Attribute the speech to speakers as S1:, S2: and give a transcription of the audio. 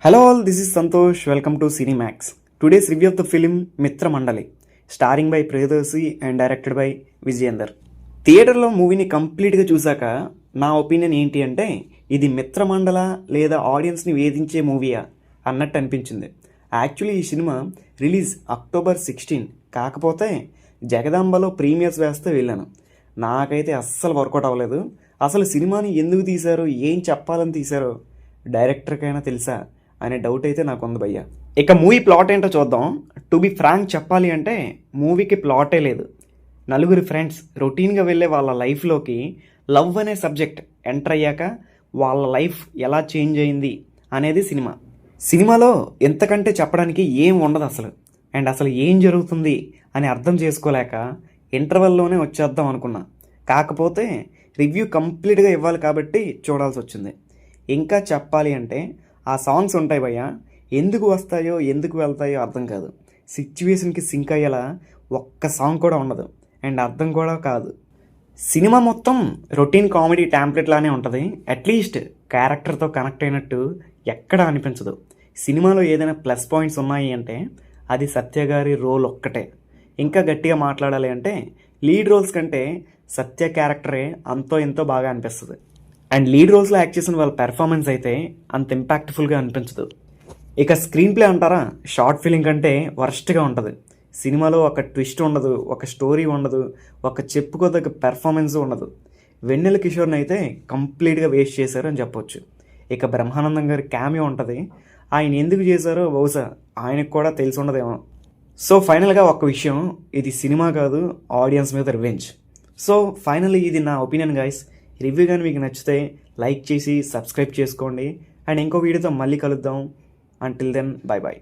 S1: Hello all, this is Santosh. Welcome to Cinemax. Today's review of the film Mitra Mandali, starring by Priyadarshi and directed by Vijayendar. థియేటర్లో మూవీని కంప్లీట్గా చూశాక నా opinion ఏంటి అంటే ఇది మిత్రమండల లేదా ఆడియన్స్ని వేధించే మూవీయా అన్నట్టు అనిపించింది. యాక్చువల్లీ ఈ సినిమా రిలీజ్ October 16, కాకపోతే జగదాంబలో ప్రీమియర్స్ వేస్తే వెళ్ళాను. నాకైతే అస్సలు వర్కౌట్ అవ్వలేదు. అసలు సినిమాని ఎందుకు తీశారో, ఏం చెప్పాలని తీశారో డైరెక్టర్కైనా తెలుసా అనే డౌట్ అయితే నాకు ఉంది భయ్య. ఇక మూవీ ప్లాట్ ఏంటో చూద్దాం. టు బి ఫ్రాంక్ చెప్పాలి అంటే మూవీకి ప్లాటే లేదు. నలుగురు ఫ్రెండ్స్ రొటీన్గా వెళ్ళే వాళ్ళ లైఫ్లోకి లవ్ అనే సబ్జెక్ట్ ఎంటర్ అయ్యాక వాళ్ళ లైఫ్ ఎలా చేంజ్ అయింది అనేది సినిమా. సినిమాలో ఎంతకంటే చెప్పడానికి ఏం ఉండదు అసలు. అండ్ అసలు ఏం జరుగుతుంది అని అర్థం చేసుకోలేక ఇంటర్వెల్లోనే వచ్చేద్దాం అనుకున్నా. కాకపోతే రివ్యూ కంప్లీట్గా ఇవ్వాలి కాబట్టి చూడాల్సి వచ్చింది. ఇంకా చెప్పాలి అంటే ఆ సాంగ్స్ ఉంటాయి భయ్య, ఎందుకు వస్తాయో ఎందుకు వెళ్తాయో అర్థం కాదు. సిచ్యువేషన్కి సింక్ అయ్యేలా ఒక్క సాంగ్ కూడా ఉండదు. అండ్ అర్థం కూడా కాదు. సినిమా మొత్తం రొటీన్ కామెడీ ట్యాంప్లెట్ లానే ఉంటుంది. అట్లీస్ట్ క్యారెక్టర్తో కనెక్ట్ అయినట్టు ఎక్కడ అనిపించదు. సినిమాలో ఏదైనా ప్లస్ పాయింట్స్ ఉన్నాయి అంటే అది సత్య గారి రోల్ ఒక్కటే. ఇంకా గట్టిగా మాట్లాడాలి అంటే లీడ్ రోల్స్ కంటే సత్య క్యారెక్టరే అంతో ఎంతో బాగా అనిపిస్తుంది. అండ్ లీడ్ రోల్స్లో యాక్ట్ చేసిన వాళ్ళ పెర్ఫార్మెన్స్ అయితే అంత ఇంపాక్ట్ఫుల్గా అనిపించదు. ఇక స్క్రీన్ ప్లే అంటారా, షార్ట్ ఫిలిం కంటే వర్స్ట్గా ఉంటుంది. సినిమాలో ఒక ట్విస్ట్ ఉండదు, ఒక స్టోరీ ఉండదు, ఒక చెప్పుకోదగ్గ పెర్ఫార్మెన్స్ ఉండదు. వెన్నెల కిషోర్ని అయితే కంప్లీట్గా వేస్ట్ చేశారు అని చెప్పొచ్చు. ఇక బ్రహ్మానందం గారి క్యామియో ఉంటుంది. ఆయన ఎందుకు చేశారో బహుశా ఆయనకు కూడా తెలిసి ఉండదేమో. సో ఫైనల్గా ఒక విషయం, ఇది సినిమా కాదు, ఆడియన్స్ మీద రివెంజ్. సో ఫైనల్లీ ఇది నా ఒపీనియన్ గైస్. రివ్యూ కానీ మీకు నచ్చితే లైక్ చేసి సబ్స్క్రైబ్ చేసుకోండి. అండ్ ఇంకో వీడియోతో మళ్ళీ కలుద్దాం. Until then bye bye.